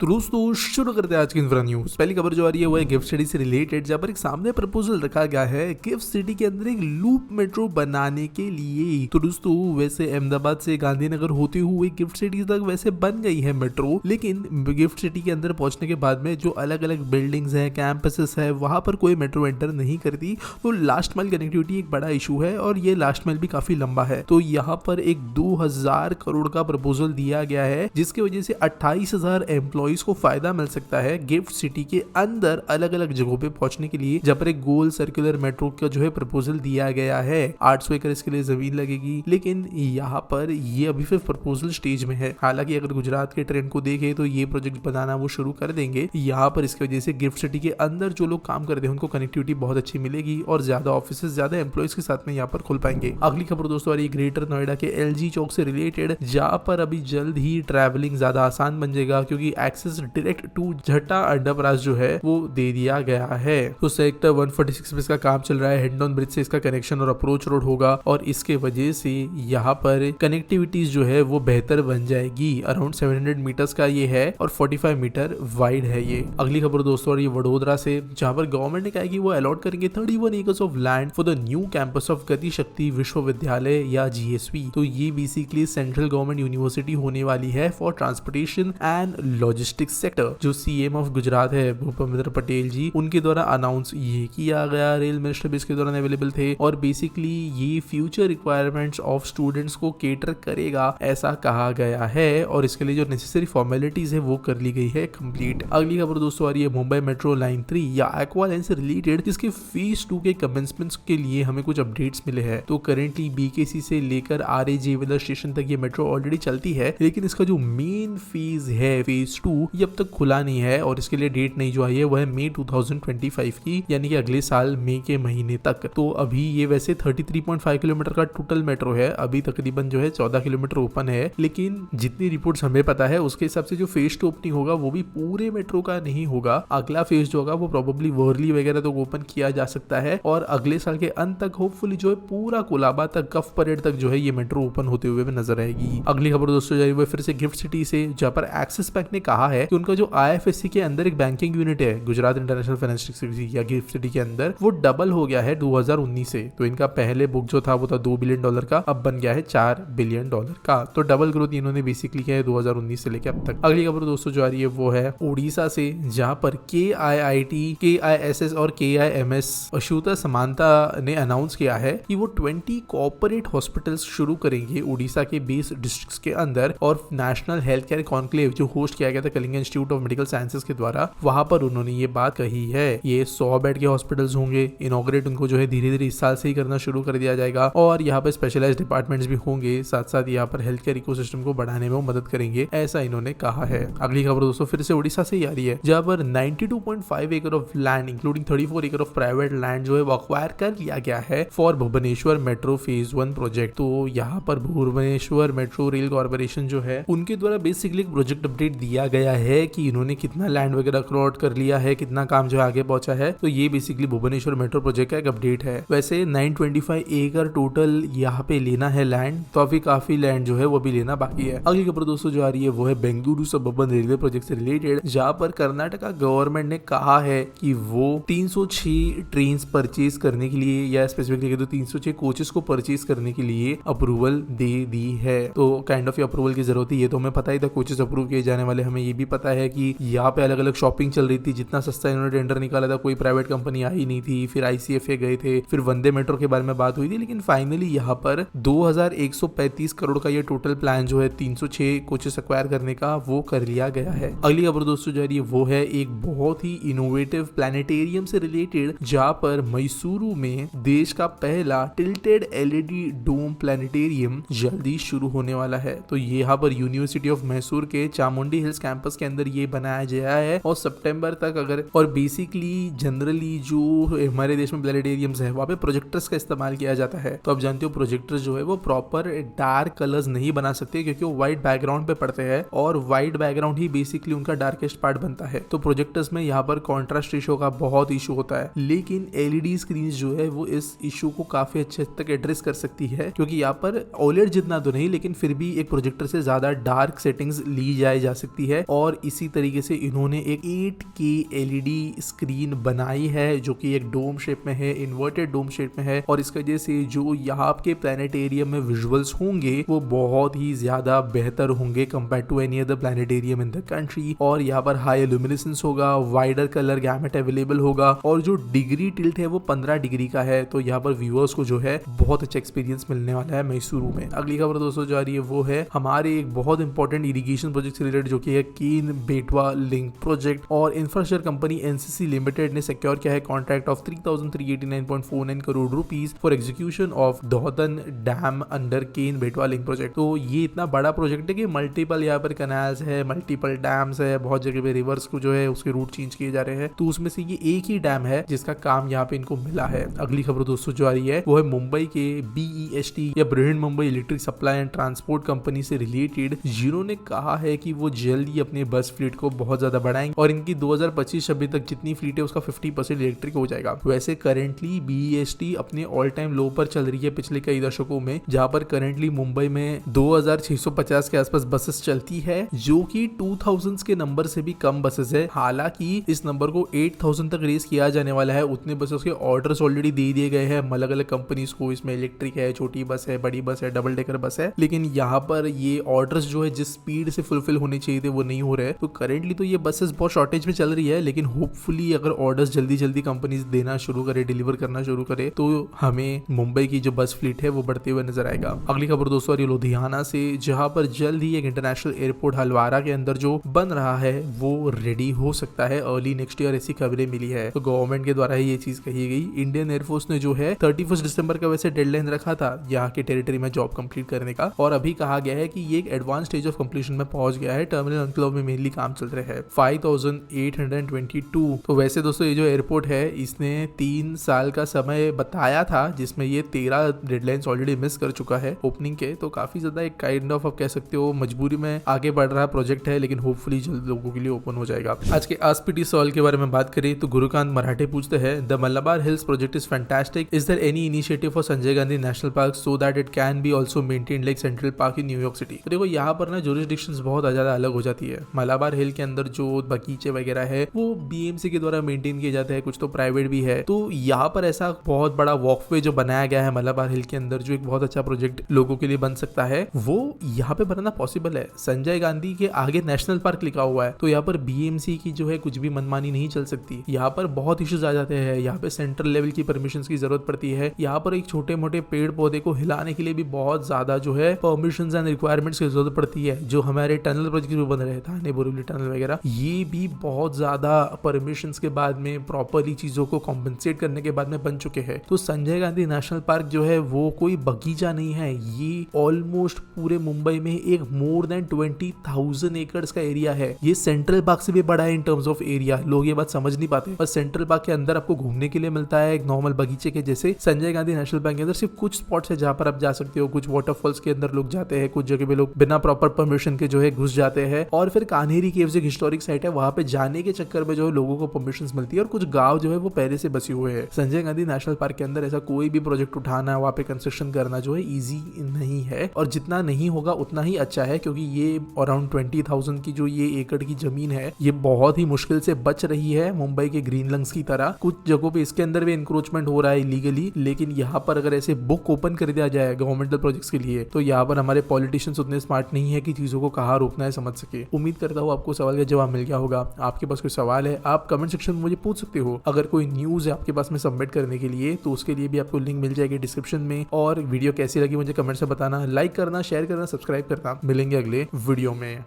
तो दोस्तों शुरू करते हैं आज की इंफ्रा न्यूज। पहली खबर जो आ रही है वो है गिफ्ट सिटी से रिलेटेड, जहां पर एक सामने प्रपोजल रखा गया है गिफ्ट सिटी के अंदर एक लूप मेट्रो बनाने के लिए। तो दोस्तों वैसे अहमदाबाद से गांधीनगर होते हुए गिफ्ट सिटी तक वैसे बन गई है मेट्रो, लेकिन गिफ्ट सिटी के अंदर पहुंचने के बाद में जो अलग अलग बिल्डिंग्स है, कैंपसेस है, वहां पर कोई मेट्रो एंटर नहीं करती। तो लास्ट माइल कनेक्टिविटी एक बड़ा इशू है और ये लास्ट माइल भी काफी लंबा है। तो यहाँ पर एक 2000 करोड़ का प्रपोजल दिया गया है, जिसकी वजह से 28,000 एम्प्लॉय को फायदा मिल सकता है गिफ्ट सिटी के अंदर अलग अलग जगहों पे पहुंचने के लिए। जहां पर एक गोल सर्कुलर मेट्रो का जो है प्रपोजल दिया गया है, 800 एकड़ इसके लिए जमीन लगेगी, लेकिन यहाँ पर ये अभी फिर प्रपोजल स्टेज में है। हालांकि अगर गुजरात के ट्रेंड को देखें तो ये प्रोजेक्ट बनाना वो शुरू कर देंगे। यहाँ पर इसकी वजह से गिफ्ट सिटी के अंदर जो लोग काम करते हैं उनको कनेक्टिविटी बहुत अच्छी मिलेगी और ज्यादा ऑफिस, ज्यादा एम्प्लॉइज के साथ में यहाँ पर खुल पाएंगे। अगली खबर दोस्तों आ रही है ग्रेटर नोएडा के LG चौक से रिलेटेड, जहाँ पर अभी जल्द ही ट्रैवलिंग ज्यादा आसान बन जाएगा, क्योंकि एक्सेस डायरेक्ट टू झट्टा अंडरपास जो है वो दे दिया गया है। तो सेक्टर 146 में इसका काम चल रहा है। हेडन ब्रिज से इसका कनेक्शन और अप्रोच रोड होगा और इसके वजह से यहाँ पर कनेक्टिविटीज जो है वो बेहतर बन जाएगी। अराउंड 700 मीटर्स का ये है और 45 मीटर वाइड है ये। अगली खबर दोस्तों और ये वडोदरा से, जहाँ पर गवर्नमेंट ने कहा है कि वो अलॉट करेंगे 31 acres of land for the new campus of गति शक्ति विश्वविद्यालय या GSV। तो ये बेसिकली सेंट्रल गवर्नमेंट यूनिवर्सिटी होने वाली है for transportation and logistics sector. जो CM ऑफ गुजरात है भूपेंद्र पटेल जी, उनके द्वारा अनाउंस ये किया गया, रेल मिनिस्टर भी इसके दौरान अवेलेबल थे और बेसिकली ये फ्यूचर रिक्वायरमेंट्स ऑफ स्टूडेंट्स को केटर करेगा ऐसा कहा गया है और इसके लिए जो नेसेसरी फॉर्मेलिटीज है वो कर ली गई है कंप्लीट। अगली खबर दोस्तों आ रही है मुंबई मेट्रो लाइन 3 या एक्वा लाइन से रिलेटेड, जिसके फेज 2 के कमेंसमेंट के लिए हमें कुछ अपडेट्स मिले हैं। तो करेंटली BKC से लेकर RAJ वेलर स्टेशन तक ये मेट्रो ऑलरेडी चलती है, लेकिन इसका जो मेन फेज है फेज 2 ये अब तक खुला नहीं है और इसके लिए डेट नहीं जो आई है वो है मई 2025 की, यानी कि अगले साल मई के महीने तक। तो अभी ये वैसे 33.5 किलोमीटर का टोटल मेट्रो है, अभी तकरीबन जो है 14 किलोमीटर ओपन है, लेकिन जितनी रिपोर्ट्स हमें पता है उसके हिसाब से जो फेज 2 ओपनिंग होगा वो भी पूरे मेट्रो का नहीं होगा। अगला फेज जो होगा वो प्रोबेबली वर्ली वगैरह तो ओपन किया जा सकता है और अगले साल के अंत तक होपफुली जो है पूरा कोलाबा तक, कफ परेड तक जो है ये मेट्रो ओपन होते हुए नजर आएगी। अगली खबर दोस्तों जारी हुई फिर से गिफ्ट सिटी से, जहाँ पर एक्सिस बैंक ने कहा है कि उनका जो IFSC के अंदर एक बैंकिंग यूनिट है गुजरात इंटरनेशनल फाइनेंशियल सिटी या गिफ्ट सिटी के अंदर, वो डबल हो गया है 2019 से। तो इनका पहले बुक जो था वो था $2 बिलियन का, अब बन गया है $4 बिलियन का। तो डबल ग्रोथ इन्होंने बेसिकली किया है 2019 से लेकर अब तक। अगली खबर दोस्तों जो आ रही है वो है उड़ीसा से, जहां पर KIIT, KISS और KIMS अशुता समानता ने अनाउंस किया है कि वो 20 कॉर्पोरेट हॉस्पिटल्स शुरू करेंगे उड़ीसा के 20 डिस्ट्रिक्ट्स के अंदर और नेशनल हेल्थ केयर कॉन्क्लेव जो होस्ट किया गया था Kalinga institute of medical sciences के द्वारा, वहां पर उन्होंने ये बात कही है। ये 100 बेड के हॉस्पिटल्स होंगे, इनॉग्रेट उनको जो है धीरे धीरे इस साल से ही करना शुरू कर दिया जाएगा और यहाँ पर स्पेशलाइज्ड डिपार्टमेंट्स भी होंगे, साथ साथ यहाँ पर हेल्थ केयर इकोसिस्टम को बढ़ाने में वो मदद करेंगे, ऐसा इन्होंने कहा है। अगली खबर दोस्तों फिर से उड़ीसा से ही आ रही है, जहाँ पर 92.5 एकड़ ऑफ लैंड इंक्लूडिंग 34 एकड़ ऑफ प्राइवेट लैंड जो है वो अक्वायर कर लिया गया है for Bhubaneswar metro phase 1 project. तो यहाँ पर भुवनेश्वर मेट्रो रेल कॉर्पोरेशन जो है उनके द्वारा बेसिकली एक प्रोजेक्ट अपडेट दिया गया है कि इन्होंने कितना लैंड वगैरह अक्वायर कर लिया है, कितना काम जो आगे पहुंचा है। तो ये बेसिकली भुवनेश्वर मेट्रो प्रोजेक्ट का एक अपडेट है। वैसे 925 एकड़ टोटल यहाँ पे लेना है लैंड, तो अभी काफी लैंड जो है वो भी लेना बाकी है। अगली खबर दोस्तों जो आ रही है वो है बेंगलुरु सबअर्बन रेलवे प्रोजेक्ट से रिलेटेड, जहाँ पर कर्नाटका गवर्नमेंट ने कहा है कि वो 306 ट्रेन परचेज करने के लिए या स्पेसिफिकली तो 306 कोचेस को परचेज करने के लिए अप्रूवल दे दी है। तो काइंड ऑफ अप्रूवल की जरूरत है, ये तो हमें पता ही था कोचेस अप्रूव किए जाने वाले। हमें ये भी पता है कि यहाँ पे अलग अलग शॉपिंग चल रही थी, जितना सस्ता इन्होंने टेंडर निकाला था कोई प्राइवेट कंपनी आई नहीं थी, फिर ICFA गए थे, फिर वंदे मेट्रो के बारे में बात हुई थी, लेकिन फाइनली यहाँ पर 2135 करोड़ का ये टोटल प्लान जो है 306 कोचेस एक्वायर करने का वो कर लिया गया है। अगली खबर दोस्तों जो है वो है एक बहुत ही इनोवेटिव प्लानिटेरियम से रिलेटेड, जहाँ पर मैसूरू में देश का पहला टिल्टेड LED डोम प्लानिटेरियम जल्दी शुरू होने वाला है। तो ये यहाँ पर यूनिवर्सिटी ऑफ मैसूर के चामुंडी हिल्स कैंपस के अंदर ये बनाया गया है और सितंबर तक अगर, और बेसिकली जनरली जो हमारे देश में प्लानिटेरियम्स है वहाँ पे प्रोजेक्टर्स का इस्तेमाल किया जाता है। तो आप जानते हो प्रोजेक्टर्स जो है वो प्रॉपर डार्क कलर्स नहीं बना सकते क्योंकि वो व्हाइट बैकग्राउंड पे पड़ते हैं और व्हाइट बैकग्राउंड ही बेसिकली उनका डार्केस्ट पार्ट बनता है। तो प्रोजेक्टर्स में यहाँ पर कॉन्ट्रास्ट रेशियो का बहुत इशू होता है, लेकिन LED स्क्रीन जो है वो इस इशू को काफी अच्छे तक एड्रेस कर सकती है, क्योंकि यहाँ पर OLED जितना तो नहीं लेकिन फिर भी एक प्रोजेक्टर से ज्यादा डार्क सेटिंग्स ली जाए जा सकती है और इसी तरीके से इन्होंने एक 8K LED स्क्रीन बनाई है जो कि एक डोम शेप में है, इन्वर्टेड डोम शेप में है, और इसकी वजह से जो यहाँ के प्लैनेटेरियम में विजुअल्स होंगे वो बहुत ही ज्यादा बेहतर होंगे compare to any other planetarium in the country. और यहाँ पर हाई लुमिनेसेंस होगा, वाइडर कलर गैमेट अवेलेबल होगा, और जो डिग्री टिल्ट है वो 15 डिग्री का है। तो यहाँ पर व्यूअर्स को जो है बहुत अच्छा एक्सपीरियंस मिलने वाला है मैसूरू में। अगली खबर दोस्तों जो आ रही है वो है हमारे एक बहुत इंपॉर्टेंट इरिगेशन प्रोजेक्ट से रिलेटेड जो कि है केन बेटवा लिंक प्रोजेक्ट। और इंफ्रास्ट्रक्चर कंपनी एनसीसी लिमिटेड ने सिक्योर किया है contract of 3,389.49 crore rupees for execution of Daudhan dam under Ken Betwa link project. तो ये इतना बड़ा प्रोजेक्ट है कि मल्टीपल यहाँ पर कैनाल्स है, मल्टीपल डैम्स है, बहुत जगह पे रिवर्स को जो है उसके रूट चेंज किए जा रहे हैं। तो उसमें से ये एक ही डैम है जिसका काम यहाँ पे इनको मिला है। अगली खबर दोस्तों जो आ रही है वो है मुंबई के BEST या Brihan Mumbai electric supply and transport company से रिलेटेड, जिन्होंने कहा है कि वो जल्द ही अपने बस फ्लीट को बहुत ज्यादा बढ़ाएंगे और इनकी 2025-26 तक जितनी फ्लीट है उसका 50% इलेक्ट्रिक हो जाएगा। वैसे करेंटली BEST अपने ऑल टाइम लो पर चल रही है पिछले कई दशकों में, जहां पर करेंटली मुंबई में 2650 के आसपास बसेस चलती है जो कि 2000 के नंबर से भी कम बसेस है। हालांकि इस नंबर को 8000 तक रेस किया जाने वाला है। उतने बसेस के ऑर्डर्स ऑलरेडी दे दिए गए हैं अलग अलग कंपनीज को। इसमें इलेक्ट्रिक है, छोटी बस है, बड़ी बस है, डबल डेकर बस है, लेकिन यहाँ पर ये ऑर्डर्स जो है जिस स्पीड से फुलफिल होने चाहिए थे वो नहीं हो रहे। तो करेंटली तो ये बसेस बहुत शॉर्टेज में चल रही है, लेकिन होपफुली अगर ऑर्डर्स जल्दी जल्दी कंपनीज देना शुरू करे, डिलीवर करना शुरू करे, तो हमें मुंबई की जो बस फ्लीट है वो बढ़ते हुए नजर आएगा। अगली खबर दोस्तों आ रही है लुधियाना से, जहां पर जल्द ही एक इंटरनेशनल एयरपोर्ट हलवारा के अंदर जो बन रहा है वो रेडी हो सकता है अर्ली नेक्स्ट ईयर, ऐसी खबरें मिली है। तो गवर्नमेंट के द्वारा ही ये चीज कही गई। इंडियन एयरफोर्स ने जो है 31 दिसंबर का वैसे डेडलाइन रखा था यहाँ के टेरिटरी में जॉब कंप्लीट करने का, और अभी कहा गया है कि ये एक एडवांस स्टेज ऑफ कंप्लीशन में पहुंच गया है। टर्मिनल एनक्लेव में मेनली काम चल रहा है। 5822। तो वैसे दोस्तों ये जो एयरपोर्ट है इसने 3 साल का समय बताया था, जिसमें ये 13 डेडलाइंस ऑलरेडी मिस कर चुका है ओपनिंग के। तो काफी ज्यादा एक काइंड ऑफ आप कह सकते हो मजबूरी में आगे बढ़ रहा प्रोजेक्ट है, लेकिन होपफुली जल्द लोगों के लिए ओपन हो जाएगा। आज के आस्पीटी सवाल के बारे में बात करें तो गुरुकांत मराठे पूछते हैं, the Malabar hills project is fantastic, is there any initiative for Sanjay Gandhi national park so that it can be also maintained like central park in New York city. तो देखो यहाँ पर ना जुरिसडिक्शंस बहुत ज्यादा अलग हो जाती है। मलाबार हिल के अंदर जो बगीचे वगैरह है वो BMC के द्वारा मेंटेन किए जाते हैं, कुछ तो प्राइवेट भी है। तो यहाँ पर ऐसा बहुत बड़ा वॉकवे जो बनाया गया है मलाबार हिल के अंदर, जो एक बहुत अच्छा प्रोजेक्ट लोगों के लिए बन सकता है, वो यहाँ पे बनाना पॉसिबल है। संजय गांधी के आगे नेशनल पार्क लिखा हुआ है, तो यहाँ पर BMC की जो है कुछ भी मनमानी नहीं चल सकती। यहाँ पर बहुत इश्यूज आ जाते हैं, यहाँ पे सेंट्रल लेवल की परमिशन की जरूरत पड़ती है। यहाँ पर एक छोटे मोटे पेड़ पौधे को हिलाने के लिए भी बहुत ज्यादा जो है परमिशन एंड रिक्वायरमेंट्स की जरूरत पड़ती है। जो हमारे टनल प्रोजेक्ट भी बन रहे हैं, थाने बोरीवली टनल वगैरह, ये भी बहुत ज्यादा परमिशन के बाद में प्रॉपरली चीजों को कॉम्पेंसेट करने के बाद में बन चुके हैं। तो संजय गांधी नेशनल पार्क जो है वो कोई बगीचा नहीं है, ये ऑलमोस्ट पूरे मुंबई में एक मोर देन 20,000 एकड़ का एरिया है। ये सेंट्रल पार्क से भी बड़ा है इन टर्म्स ऑफ एरिया। लोग ये बात समझ नहीं पाते। बस सेंट्रल पार्क के अंदर आपको घूमने के लिए मिलता है एक नॉर्मल बगीचे के जैसे। संजय गांधी नेशनल पार्क के अंदर सिर्फ कुछ स्पॉट्स है जहां पर आप जा सकते हो, कुछ वाटरफॉल्स के अंदर लोग जाते हैं, कुछ जगह पे लोग बिना प्रॉपर परमिशन के जो है घुस जाते हैं, और फिर कान्हेरी केव्स एक हिस्टोरिक साइट है, वहां पे जाने के चक्कर में जो है लोगों को परमिशन मिलती है, और कुछ गांव जो है वो पहले से बसे हुए हैं। संजय गांधी नेशनल पार्क के अंदर ऐसा कोई भी प्रोजेक्ट उठाना, वहां पे कंस्ट्रक्शन करना जो है इजी नहीं है, और जितना नहीं होगा उतना ही अच्छा है, क्योंकि ये अराउंड 20,000 की जो ये एकड़ की जमीन है ये बहुत ही मुश्किल से बच रही है मुंबई के ग्रीन लंग्स की तरह। कुछ जगहों पे इसके अंदर भी इंक्रोचमेंट हो रहा है इलीगली, लेकिन यहाँ पर अगर ऐसे बुक ओपन कर दिया जाए गवर्नमेंटल प्रोजेक्ट्स के लिए, तो यहाँ पर हमारे पॉलिटिशियंस उतने स्मार्ट नहीं है कि चीजों को कहाँ रोकना है समझ सके। उम्मीद करता हूँ आपको सवाल का जवाब मिल गया होगा। आपके पास कोई सवाल है आप कमेंट सेक्शन में मुझे पूछ सकते हो। अगर कोई न्यूज है आपके पास में सबमिट करने के लिए, तो उसके लिए भी आपको लिंक मिल जाएगी डिस्क्रिप्शन में। और वीडियो कैसी लगी मुझे कमेंट से बताना, लाइक करना, शेयर करना, सब्सक्राइब करना। मिलेंगे अगले वीडियो में।